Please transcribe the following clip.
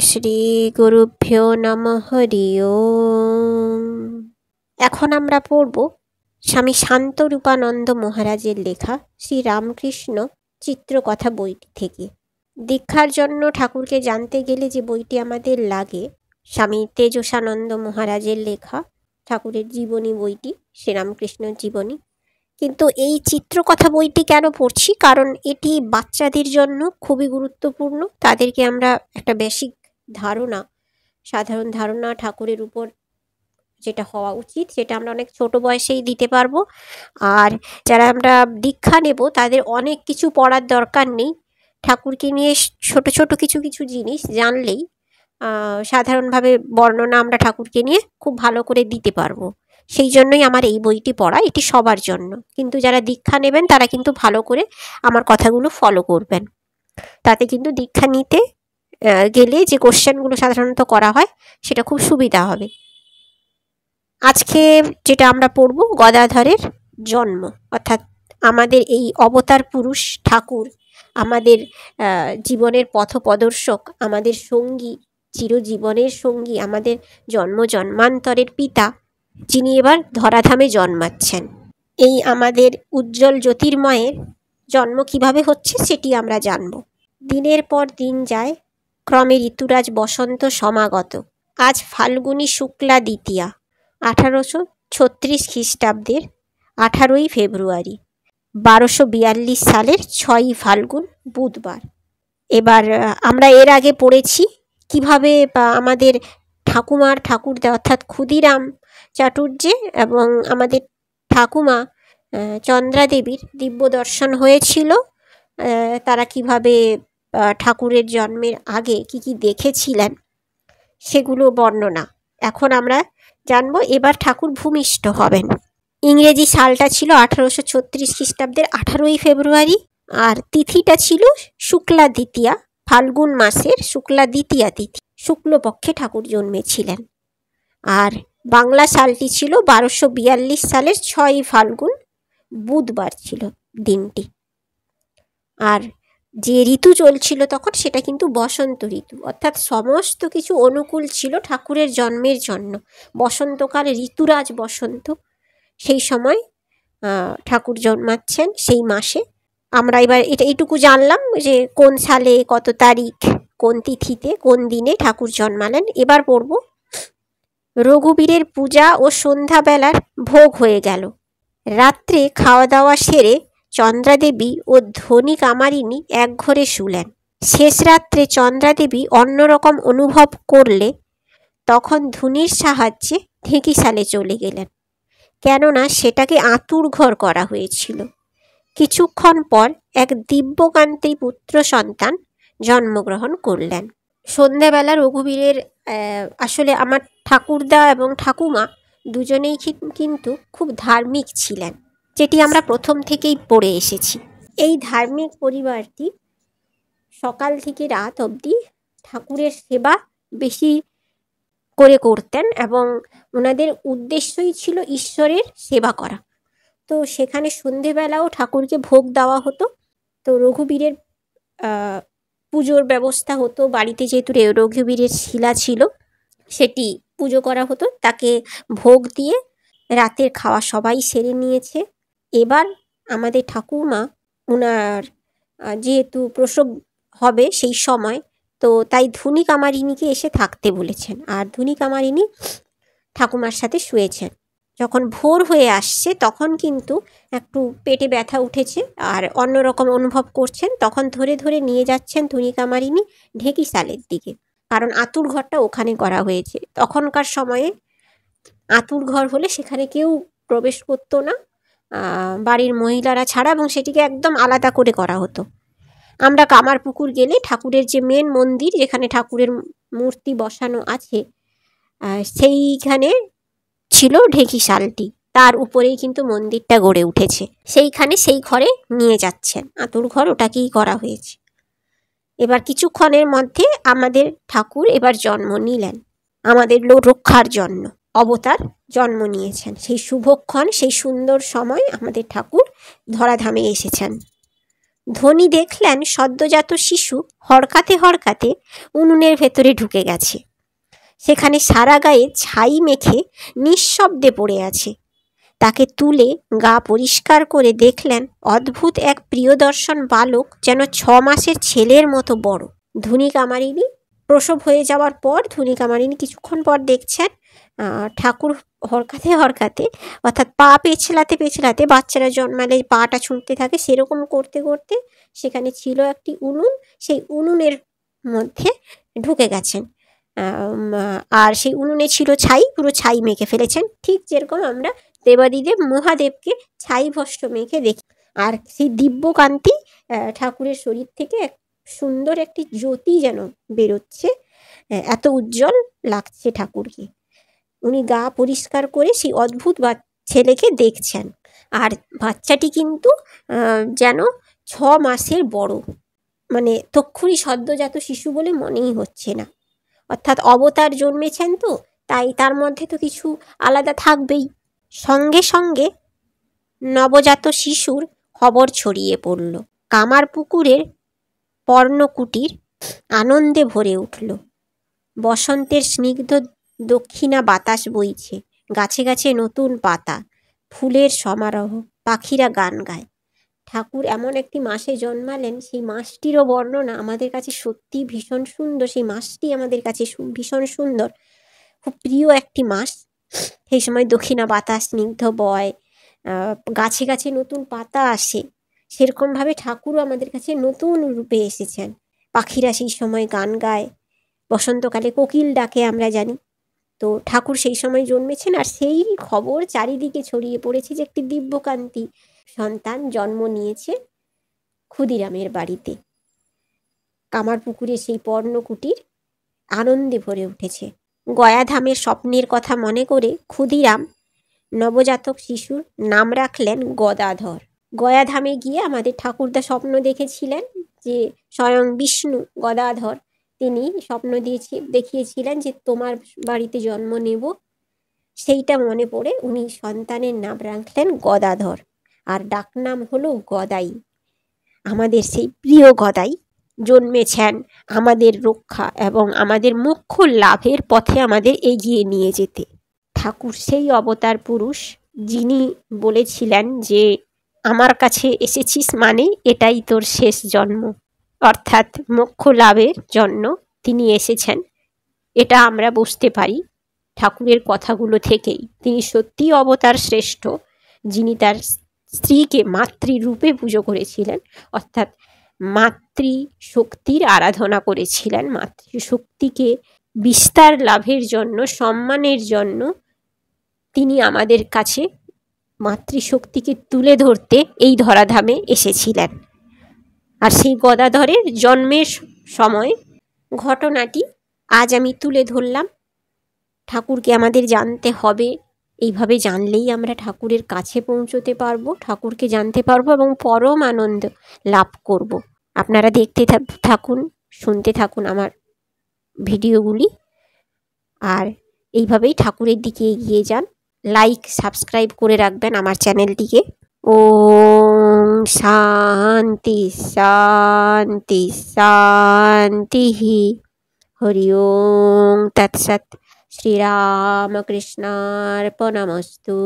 শ্রী গুরুভ্যো নমঃ হরি ওম। এখন আমরা পড়ব স্বামী শান্তরূপানন্দ মহারাজের লেখা শ্রী রামকৃষ্ণ চিত্রকথা বইটি থেকে। দীক্ষার জন্য ঠাকুরকে জানতে গেলে যে বইটি আমাদের লাগে, স্বামী তেজসানন্দ মহারাজের লেখা ঠাকুরের জীবনী বইটি, শ্রীরামকৃষ্ণ জীবনী। কিন্তু এই চিত্রকথা বইটি কেন পড়ছি? কারণ এটি বাচ্চাদের জন্য খুবই গুরুত্বপূর্ণ। তাদেরকে আমরা একটা বেসিক ধারণা, সাধারণ ধারণা ঠাকুরের উপর যেটা হওয়া উচিত, সেটা আমরা অনেক ছোট বয়সেই দিতে পারবো। আর যারা আমরা দীক্ষা নেব তাদের অনেক কিছু পড়ার দরকার নেই। ঠাকুরকে নিয়ে ছোট ছোট কিছু কিছু জিনিস জানলেই সাধারণভাবে বর্ণনা আমরা ঠাকুরকে নিয়ে খুব ভালো করে দিতে পারবো। সেই জন্যই আমার এই বইটি পড়া। এটি সবার জন্য, কিন্তু যারা দীক্ষা নেবেন তারা কিন্তু ভালো করে আমার কথাগুলো ফলো করবেন। তাতে কিন্তু দীক্ষা নিতে গেলে যে কোশ্চেনগুলো সাধারণত করা হয় সেটা খুব সুবিধা হবে। আজকে যেটা আমরা পড়ব, গদাধরের জন্ম, অর্থাৎ আমাদের এই অবতার পুরুষ ঠাকুর, আমাদের জীবনের পথপ্রদর্শক, আমাদের সঙ্গী, চিরজীবনের সঙ্গী, আমাদের জন্ম জন্মান্তরের পিতা, যিনি এবার ধরাধামে জন্মাচ্ছেন। এই আমাদের উজ্জ্বল জ্যোতির্ময়ের জন্ম কিভাবে হচ্ছে সেটি আমরা জানব। দিনের পর দিন যায়, ক্রমে ঋতুরাজ বসন্ত সমাগত। আজ ফাল্গুনী শুক্লা দ্বিতীয়া, 1836 খ্রিস্টাব্দের 18ই ফেব্রুয়ারি, 1242 সালের 6ই ফাল্গুন, বুধবার। এবার আমরা এর আগে পড়েছি কিভাবে আমাদের ঠাকুরদা অর্থাৎ ক্ষুদিরাম চাটুর্যে এবং আমাদের ঠাকুমা চন্দ্রা দেবীর দিব্য দর্শন হয়েছিল। তারা কিভাবে ঠাকুরের জন্মের আগে কি কি দেখেছিলেন সেগুলো বর্ণনা এখন আমরা জানবো। এবার ঠাকুর ভূমিষ্ঠ হবেন। ইংরেজি সালটা ছিল 1836 খ্রিস্টাব্দের 18ই ফেব্রুয়ারি, আর তিথিটা ছিল শুক্লা দ্বিতীয়া, ফাল্গুন মাসের শুক্লা দ্বিতীয়া তিথি, শুক্লপক্ষে ঠাকুর জন্মেছিলেন। আর বাংলা সালটি ছিল 1242 সালের 6ই ফাল্গুন, বুধবার ছিল দিনটি। আর যে ঋতু চলছিল তখন সেটা কিন্তু বসন্ত ঋতু, অর্থাৎ সমস্ত কিছু অনুকূল ছিল ঠাকুরের জন্মের জন্য। বসন্তকাল, ঋতুরাজ বসন্ত, সেই সময় ঠাকুর জন্মাচ্ছেন সেই মাসে। আমরা এবার এইটুকু জানলাম যে কোন সালে, কত তারিখ, কোন তিথিতে, কোন দিনে ঠাকুর জন্মালেন। এবার পড়ব, রঘুবীরের পূজা ও সন্ধ্যাবেলার ভোগ হয়ে গেল। রাত্রে খাওয়া দাওয়া সেরে চন্দ্রাদেবী ও ধনী কামারিনী এক ঘরে শুলেন। শেষ রাত্রে চন্দ্রাদেবী অন্যরকম অনুভব করলে তখন ধুনির সাহায্যে ঢেঁকিশালে চলে গেলেন, কেননা সেটাকে আঁতুড় ঘর করা হয়েছিল। কিছুক্ষণ পর এক দিব্যকান্তি পুত্র সন্তান জন্মগ্রহণ করলেন। সন্ধ্যাবেলা রঘুবীরের আসলে আমার ঠাকুরদা এবং ঠাকুমা দুজনেই কিন্তু খুব ধার্মিক ছিলেন, যেটি আমরা প্রথম থেকেই পড়ে এসেছি। এই ধার্মিক পরিবারটি সকাল থেকে রাত অবধি ঠাকুরের সেবা বেশি করে করতেন এবং ওনাদের উদ্দেশ্যই ছিল ঈশ্বরের সেবা করা। তো সেখানে সন্ধেবেলাও ঠাকুরকে ভোগ দেওয়া হতো। তো রঘুবীরের পুজোর ব্যবস্থা হতো বাড়িতে, যেহেতু রঘুবীরের শিলা ছিল সেটি পুজো করা হতো। তাকে ভোগ দিয়ে রাতের খাওয়া সবাই সেরে নিয়েছে। এবার আমাদের ঠাকুমা, ওনার যেহেতু প্রসব হবে সেই সময়, তো তাই ধনী কামারিনীকে এসে থাকতে বলেছেন, আর ধনী কামারিনী ঠাকুমার সাথে শুয়েছেন। যখন ভোর হয়ে আসছে তখন কিন্তু একটু পেটে ব্যথা উঠেছে আর অন্যরকম অনুভব করছেন। তখন ধরে ধরে নিয়ে যাচ্ছেন ধনী কামারিনী ঢেঁকিশালের দিকে, কারণ আঁতুড় ঘরটা ওখানে করা হয়েছে। তখনকার সময়ে আঁতুড় ঘর হলে সেখানে কেউ প্রবেশ করতো না, বাড়ির মহিলারা ছাড়া, এবং সেটিকে একদম আলাদা করে করা হতো। আমরা কামারপুকুর গেলে ঠাকুরের যে মেন মন্দির, যেখানে ঠাকুরের মূর্তি বসানো আছে, সেইখানে ছিল ঢেঁকিশালটি, তার উপরেই কিন্তু মন্দিরটা গড়ে উঠেছে। সেইখানে সেই ঘরে নিয়ে যাচ্ছেন, আঁতুড় ঘর ওটাকেই করা হয়েছে। এবার কিছুক্ষণের মধ্যে আমাদের ঠাকুর এবার জন্ম নিলেন, আমাদের রক্ষার জন্য অবতার জন্ম নিয়েছেন। সেই শুভক্ষণ, সেই সুন্দর সময় আমাদের ঠাকুর ধরাধামে এসেছেন। ধনী দেখলেন সদ্যজাত শিশু হড়কাতে হড়কাতে উনুনের ভেতরে ঢুকে গেছে। সেখানে সারা গায়ে ছাই মেখে নিঃশব্দে পড়ে আছে। তাকে তুলে গা পরিষ্কার করে দেখলেন অদ্ভুত এক প্রিয়দর্শন বালক, যেন 6 মাসের ছেলের মতো বড়। ধনী কামারিনী প্রসব হয়ে যাওয়ার পর ধনী কামারিনী কিছুক্ষণ পর দেখছেন ঠাকুর হরকাতে হরকাতে, অর্থাৎ পা পেছলাতে পেছলাতে, বাচ্চারা জন্মালে পাটা ছুঁড়তে থাকে সেরকম করতে করতে সেখানে ছিল একটি উনুন, সেই উনুনের মধ্যে ঢুকে গেছেন। আর সেই উনুনে ছিল ছাই, পুরো ছাই মেখে ফেলেছেন, ঠিক যেরকম আমরা দেবাদিদেব মহাদেবকে ছাই ভস্ম মেখে দেখি। আর সেই দিব্যকান্তি ঠাকুরের শরীর থেকে এক সুন্দর একটি জ্যোতি যেন বেরোচ্ছে, এত উজ্জ্বল লাগছে ঠাকুরকে। উনি গা পরিষ্কার করে সেই অদ্ভুত ছেলেকে দেখছেন। আর বাচ্চাটি কিন্তু যেন 6 মাসের বড়, মানে তক্ষুনি সদ্যজাত শিশু বলে মনেই হচ্ছে না। অর্থাৎ অবতার জন্মেছেন তো, তাই তার মধ্যে তো কিছু আলাদা থাকবেই। সঙ্গে সঙ্গে নবজাত শিশুর খবর ছড়িয়ে পড়ল। কামারপুকুরের পর্ণকুটির আনন্দে ভরে উঠল। বসন্তের স্নিগ্ধ দক্ষিণা বাতাস বইছে, গাছে গাছে নতুন পাতা, ফুলের সমারোহ, পাখিরা গান গায়। ঠাকুর এমন একটি মাসে জন্মালেন, সেই মাসটিরও বর্ণনা আমাদের কাছে সত্যি ভীষণ সুন্দর। সেই মাসটি আমাদের কাছে ভীষণ সুন্দর, খুব প্রিয় একটি মাস। সেই সময় দক্ষিণা বাতাস স্নিগ্ধ বয়, গাছে গাছে নতুন পাতা আসে, সেরকমভাবে ঠাকুরও আমাদের কাছে নতুন রূপে এসেছেন। পাখিরা সেই সময় গান গায়, বসন্তকালে কোকিল ডাকে আমরা জানি। তো ঠাকুর সেই সময় জন্মেছেন, আর সেই খবর চারিদিকে ছড়িয়ে পড়েছে যে একটি দিব্যকান্তি সন্তান জন্ম নিয়েছে ক্ষুদিরামের বাড়িতে। কামারপুকুরে সেই পর্ণকুটির আনন্দে ভরে উঠেছে। গয়াধামের স্বপ্নের কথা মনে করে ক্ষুদিরাম নবজাতক শিশুর নাম রাখলেন গদাধর। গয়াধামে গিয়ে আমাদের ঠাকুরদা স্বপ্ন দেখেছিলেন যে স্বয়ং বিষ্ণু গদাধর, তিনি স্বপ্ন দেখিয়েছিলেন যে তোমার বাড়িতে জন্ম নেব। সেইটা মনে পড়ে উনি সন্তানের নাম রাখলেন গদাধর, আর ডাকনাম হলো গদাই। আমাদের সেই প্রিয় গদাই জন্মেছেন আমাদের রক্ষা এবং আমাদের মুখ্য লাভের পথে আমাদের এগিয়ে নিয়ে যেতে। ঠাকুর সেই অবতার পুরুষ যিনি বলেছিলেন যে আমার কাছে এসেছিস মানে এটাই তোর শেষ জন্ম, অর্থাৎ মোক্ষ লাভের জন্য তিনি এসেছেন। এটা আমরা বুঝতে পারি ঠাকুরের কথাগুলো থেকেই। তিনি সত্যিই অবতার শ্রেষ্ঠ, যিনি তার স্ত্রীকে মাতৃরূপে পুজো করেছিলেন, অর্থাৎ মাতৃশক্তির আরাধনা করেছিলেন। মাতৃশক্তিকে বিস্তার লাভের জন্য, সম্মানের জন্য তিনি আমাদের কাছে মাতৃশক্তিকে তুলে ধরতে এই ধরাধামে এসেছিলেন। আর সেই গদাধরের জন্মের সময় ঘটনাটি আজ আমি তুলে ধরলাম। ঠাকুরকে আমাদের জানতে হবে, এইভাবে জানলেই আমরা ঠাকুরের কাছে পৌঁছতে পারবো, ঠাকুরকে জানতে পারবো এবং পরম আনন্দ লাভ করব। আপনারা দেখতে থাকুন, শুনতে থাকুন আমার ভিডিওগুলি, আর এইভাবেই ঠাকুরের দিকে এগিয়ে যান। লাইক সাবস্ক্রাইব করে রাখবেন আমার চ্যানেলটিকে। ওম শান্তি শান্তি শান্তি। হরি ওম তৎসৎ। শ্রীরামকৃষ্ণার্পণমস্তু।